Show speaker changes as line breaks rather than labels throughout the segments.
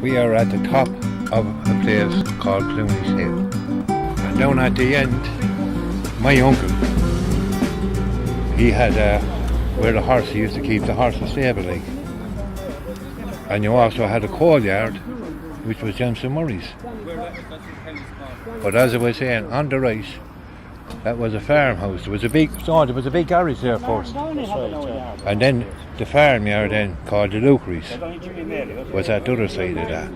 We are at the top of a place called Clooney's Hill. And down at the end, my uncle, he had where the horse, he used to keep the horses stable like. And you also had a coal yard, which was Jameson Murray's. But as I was saying, on the right, that was a farmhouse. There was a big garage there first. And then the farmyard then, called the Lukeries, was at the other side of that.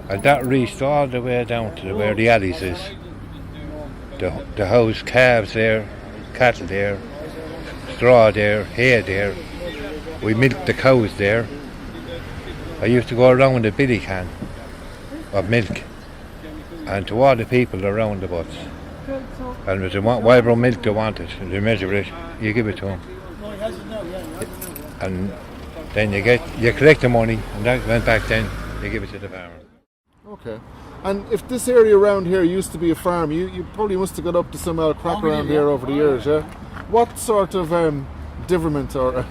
And that reached all the way down to where the alleys is. The house, calves there, cattle there, straw there, hay there. We milked the cows there. I used to go around with a billy can of milk, and to all the people around the butts. And if they want whatever milk they wanted, they measure it, you give it to them. And then you collect the money, and that went back then, you give it to the farmer.
Okay. And if this area around here used to be a farm, you probably must have got up to some old crack around here over the years, yeah? What sort of diverment or...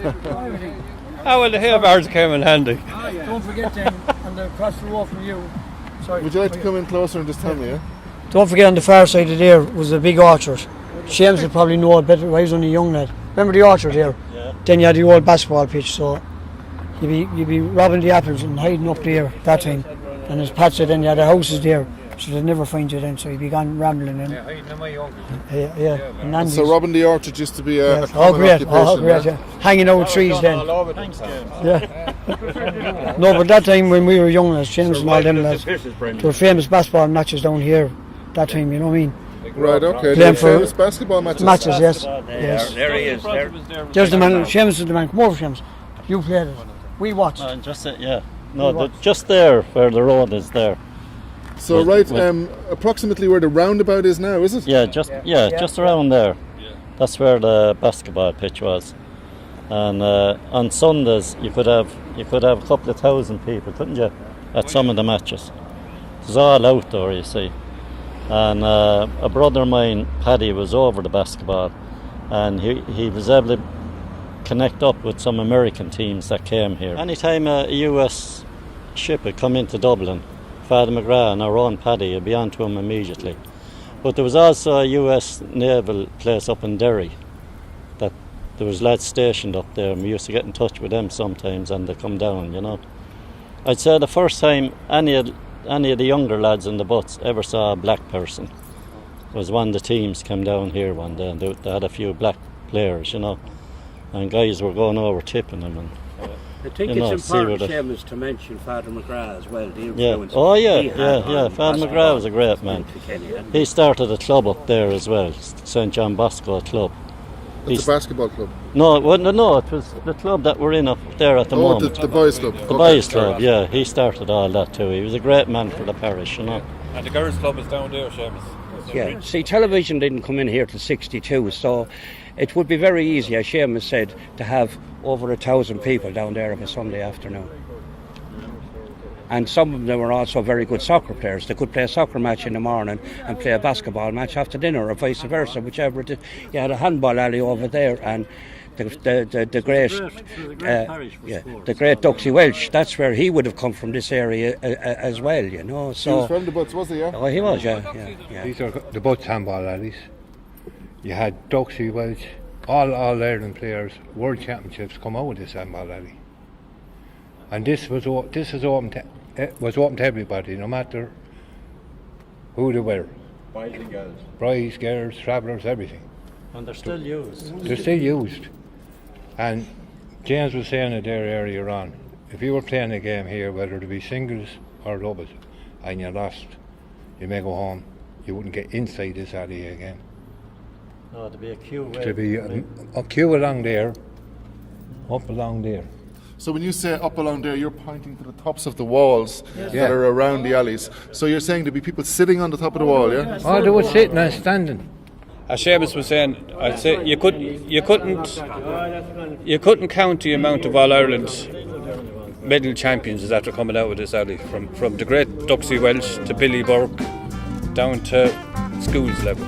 Oh, well, the hay bars came in handy.
Don't forget them, and across the road from you. Sorry.
Would you like to come in closer and just tell me, yeah?
Don't forget on the far side of there was a big orchard. Seamus would probably know it better, I was only a young lad. Remember the orchard here?
Yeah.
Then you had the old basketball pitch, so you'd be robbing the apples and hiding up there that time. And as Pat said, then you had the houses there, so they'd never find you then, so you'd be gone rambling in.
Yeah, hiding in my uncle.
Yeah.
So robbing the orchard used to be a
yes.
common occupation,
Oh, great, yeah. Hanging out with trees then. Yeah. No, but that time when we were young lads, Seamus and all them lads, there were famous basketball matches down here that time, you know what I mean?
Right, okay.
Playing for
famous basketball matches.
Yes.
There he is.
There's the man, Seamus is the man. Come over, Seamus. You played it. We watched.
Just there where the road is there.
So approximately where the roundabout is now, is it?
Just around there. That's where the basketball pitch was. And on Sundays you could have a couple of thousand people, couldn't you? At some of the matches. It was all outdoor, you see. And a brother of mine, Paddy, was over the basketball, and he was able to connect up with some American teams that came here. Anytime a US ship had come into Dublin, Father McGrath and our own Paddy would be on to him immediately. But there was also a US naval place up in Derry that there was lads stationed up there, and we used to get in touch with them sometimes, and they come down, you know. I'd say the first time any of the younger lads in the butts ever saw a black person was when the teams came down here one day, and they had a few black players, you know, and guys were going over tipping them. And
I think it's important, Seamus, to mention Father McGrath as well, the influence.
Father McGrath was a great man. He started a club up there as well, St John Bosco Club.
It's a basketball club?
No, it was the club that we're in up there at the moment.
The boys' club.
The boys' club, yeah. He started all that too. He was a great man for the parish, you know.
And the girls' club is down there, Seamus.
Yeah, see, television didn't come in here till 62, so it would be very easy, as Seamus said, to have over 1,000 people down there on a Sunday afternoon. And some of them were also very good soccer players. They could play a soccer match in the morning and play a basketball match after dinner, or vice versa, whichever it is. You had a handball alley over there, and the great Duxie Welch, that's where he would have come from, this area as well, you know. So
he was from the Butts, was he? Yeah.
Oh, he was, yeah.
These are the Butts handball alleys. You had Duxie Welch, all Ireland players, World Championships come out of this handball alley. And this was open to everybody, no matter who they were.
Boys and girls.
Boys, girls, travellers, everything.
And they're still used.
They're still used. And James was saying it there earlier on, if you were playing a game here, whether it be singles or doubles, and you lost, you may go home, you wouldn't get inside this alley again.
No, there'd be a queue.
There'd be a queue along there, up along there.
So when you say up along there, you're pointing to the tops of the walls that are around the alleys. So you're saying there'd be people sitting on the top of the wall, yeah?
Oh, they were sitting and standing.
As Seamus was saying, I'd say you couldn't count the amount of All Ireland medal champions that are coming out of this alley, from the great Duxie Welch to Billy Burke down to schools level.